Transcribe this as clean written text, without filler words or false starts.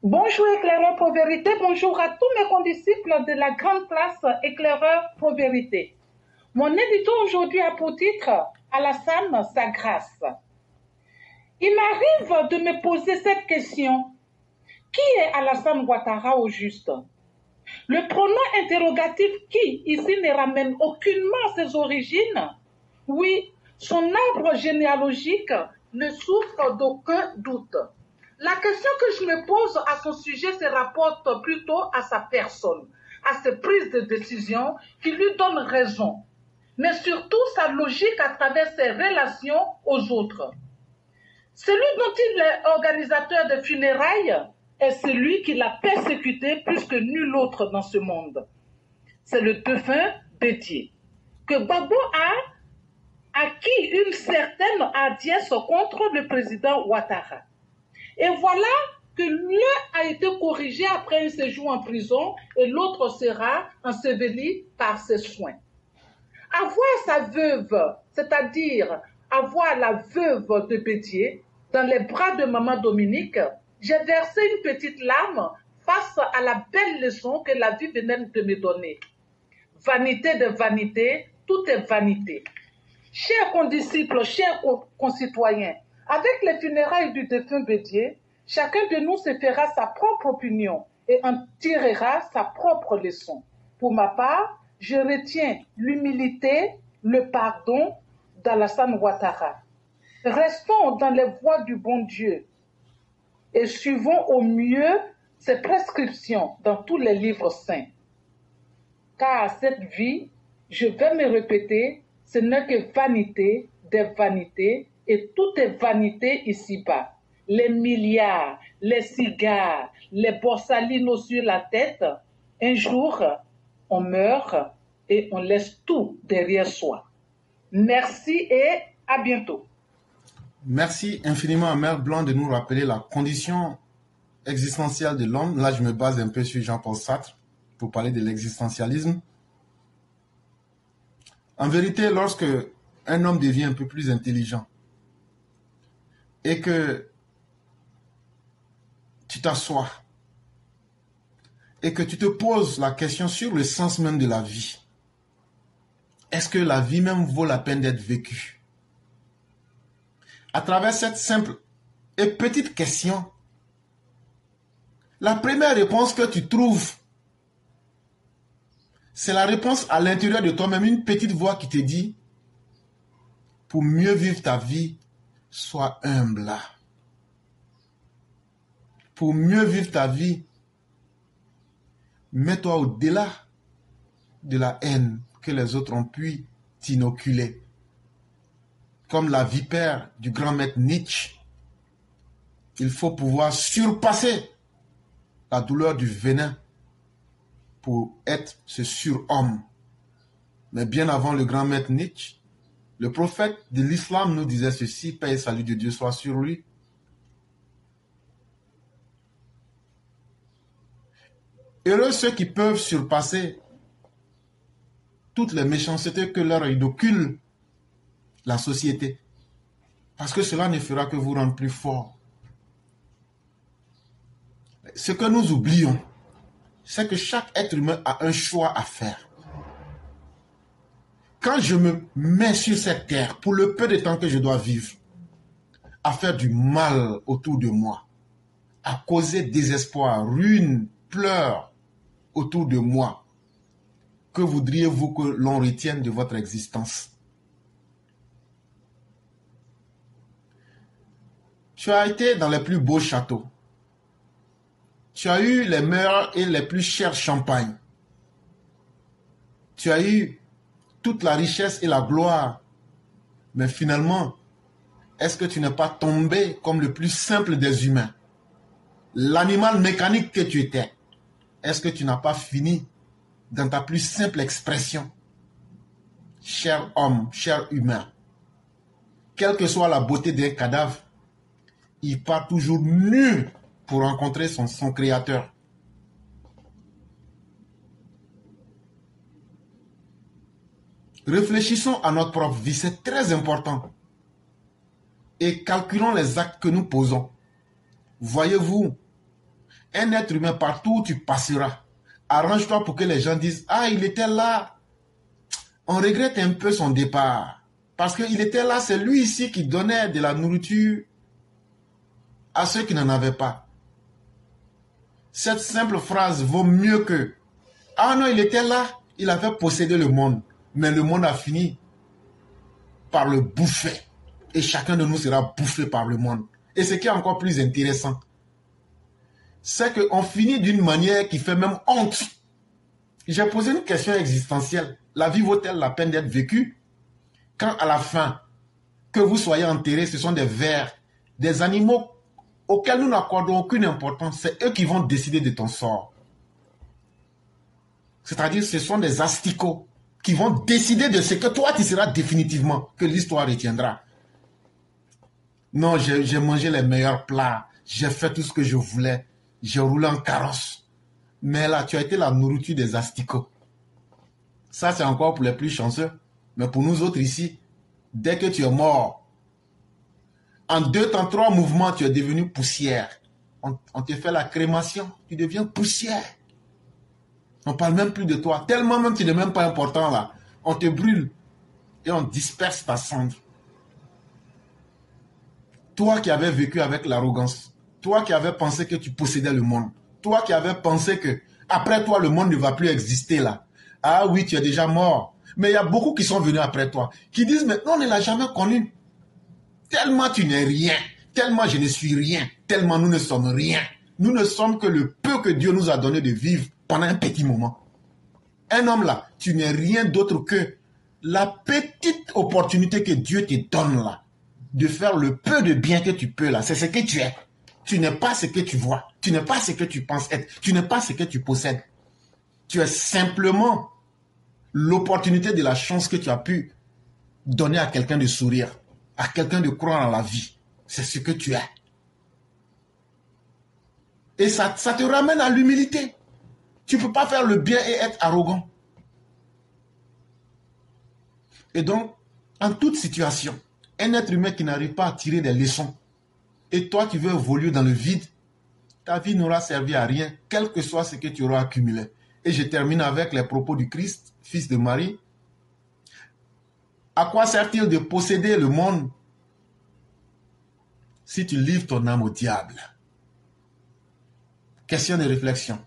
Bonjour éclaireur pour vérité, bonjour à tous mes condisciples de la grande classe éclaireur pour vérité. Mon édito aujourd'hui a pour titre Alassane, sa grâce. Il m'arrive de me poser cette question. Qui est Alassane Ouattara au juste? Le pronom interrogatif qui ici ne ramène aucunement ses origines. Oui, son arbre généalogique ne souffre d'aucun doute. La question que je me pose à son sujet se rapporte plutôt à sa personne, à ses prises de décision qui lui donnent raison, mais surtout sa logique à travers ses relations aux autres. Celui dont il est organisateur de funérailles est celui qui l'a persécuté plus que nul autre dans ce monde. C'est le défunt Bédié, que Gbagbo a acquis une certaine hardiesse contre le président Ouattara. Et voilà que l'un a été corrigé après un séjour en prison et l'autre sera enseveli par ses soins. Avoir sa veuve, c'est-à-dire avoir la veuve de Bédié, dans les bras de maman Dominique, j'ai versé une petite larme face à la belle leçon que la vie venait de me donner. Vanité de vanité, tout est vanité. Chers condisciples, chers concitoyens, avec les funérailles du défunt Bédié, chacun de nous se fera sa propre opinion et en tirera sa propre leçon. Pour ma part, je retiens l'humilité, le pardon d'Alassane Ouattara. Restons dans les voies du bon Dieu et suivons au mieux ses prescriptions dans tous les livres saints. Car cette vie, je vais me répéter, ce n'est que vanité des vanités et tout est vanité ici-bas. Les milliards, les cigares, les borsalinos sur la tête, un jour, on meurt et on laisse tout derrière soi. Merci et à bientôt. Merci infiniment à Mère Blanc de nous rappeler la condition existentielle de l'homme. Là, je me base un peu sur Jean-Paul Sartre pour parler de l'existentialisme. En vérité, lorsque un homme devient un peu plus intelligent et que tu t'assois et que tu te poses la question sur le sens même de la vie, est-ce que la vie même vaut la peine d'être vécue? À travers cette simple et petite question, la première réponse que tu trouves, c'est la réponse à l'intérieur de toi-même, une petite voix qui te dit, pour mieux vivre ta vie, sois humble. Pour mieux vivre ta vie, mets-toi au-delà de la haine que les autres ont pu t'inoculer. Comme la vipère du grand maître Nietzsche, il faut pouvoir surpasser la douleur du venin pour être ce surhomme. Mais bien avant le grand maître Nietzsche, le prophète de l'islam nous disait ceci, paix et salut de Dieu soit sur lui. Heureux ceux qui peuvent surpasser toutes les méchancetés que leur inocule la société. Parce que cela ne fera que vous rendre plus fort. Ce que nous oublions, c'est que chaque être humain a un choix à faire. Quand je me mets sur cette terre, pour le peu de temps que je dois vivre, à faire du mal autour de moi, à causer désespoir, ruine, pleurs autour de moi, que voudriez-vous que l'on retienne de votre existence? Tu as été dans les plus beaux châteaux. Tu as eu les meilleurs et les plus chers champagnes. Tu as eu toute la richesse et la gloire. Mais finalement, est-ce que tu n'es pas tombé comme le plus simple des humains? L'animal mécanique que tu étais, est-ce que tu n'as pas fini dans ta plus simple expression? Cher homme, cher humain, quelle que soit la beauté d'un cadavre, il part toujours nu pour rencontrer son créateur. Réfléchissons à notre propre vie, c'est très important. Et calculons les actes que nous posons. Voyez-vous, Un être humain, partout où tu passeras, arrange-toi pour que les gens disent « Ah, il était là ». On regrette un peu son départ. Parce qu'il était là, c'est lui ici qui donnait de la nourriture à ceux qui n'en avaient pas. Cette simple phrase vaut mieux que « Ah non, il était là, il avait possédé le monde. » Mais le monde a fini par le bouffer. Et chacun de nous sera bouffé par le monde. Et ce qui est encore plus intéressant, c'est qu'on finit d'une manière qui fait même honte. J'ai posé une question existentielle. La vie vaut-elle la peine d'être vécue? Quand à la fin, que vous soyez enterrés, ce sont des vers, des animaux auxquels nous n'accordons aucune importance. C'est eux qui vont décider de ton sort. C'est-à-dire, ce sont des asticots qui vont décider de ce que toi, tu seras définitivement, que l'histoire retiendra. Non, j'ai mangé les meilleurs plats, j'ai fait tout ce que je voulais, j'ai roulé en carrosse. Mais là, tu as été la nourriture des asticots. Ça, c'est encore pour les plus chanceux. Mais pour nous autres ici, dès que tu es mort, en 2 temps, 3 mouvements, tu es devenu poussière. On te fait la crémation, tu deviens poussière. On ne parle même plus de toi. Tellement même tu n'es même pas important là. On te brûle et on disperse ta cendre. Toi qui avais vécu avec l'arrogance, toi qui avais pensé que tu possédais le monde, toi qui avais pensé que après toi le monde ne va plus exister là. Ah oui, tu es déjà mort. Mais il y a beaucoup qui sont venus après toi, qui disent mais on ne l'a jamais connu. Tellement tu n'es rien, tellement je ne suis rien, tellement nous ne sommes rien. Nous ne sommes que le peu que Dieu nous a donné de vivre pendant un petit moment. Un homme là, tu n'es rien d'autre que la petite opportunité que Dieu te donne là, de faire le peu de bien que tu peux là. C'est ce que tu es. Tu n'es pas ce que tu vois. Tu n'es pas ce que tu penses être. Tu n'es pas ce que tu possèdes. Tu es simplement l'opportunité de la chance que tu as pu donner à quelqu'un de sourire, à quelqu'un de croire en la vie. C'est ce que tu es. Et ça te ramène à l'humilité. Tu ne peux pas faire le bien et être arrogant. Et donc, en toute situation, un être humain qui n'arrive pas à tirer des leçons, et toi qui veux évoluer dans le vide, ta vie n'aura servi à rien, quel que soit ce que tu auras accumulé. Et je termine avec les propos du Christ, fils de Marie. À quoi sert-il de posséder le monde si tu livres ton âme au diable? Question de réflexion.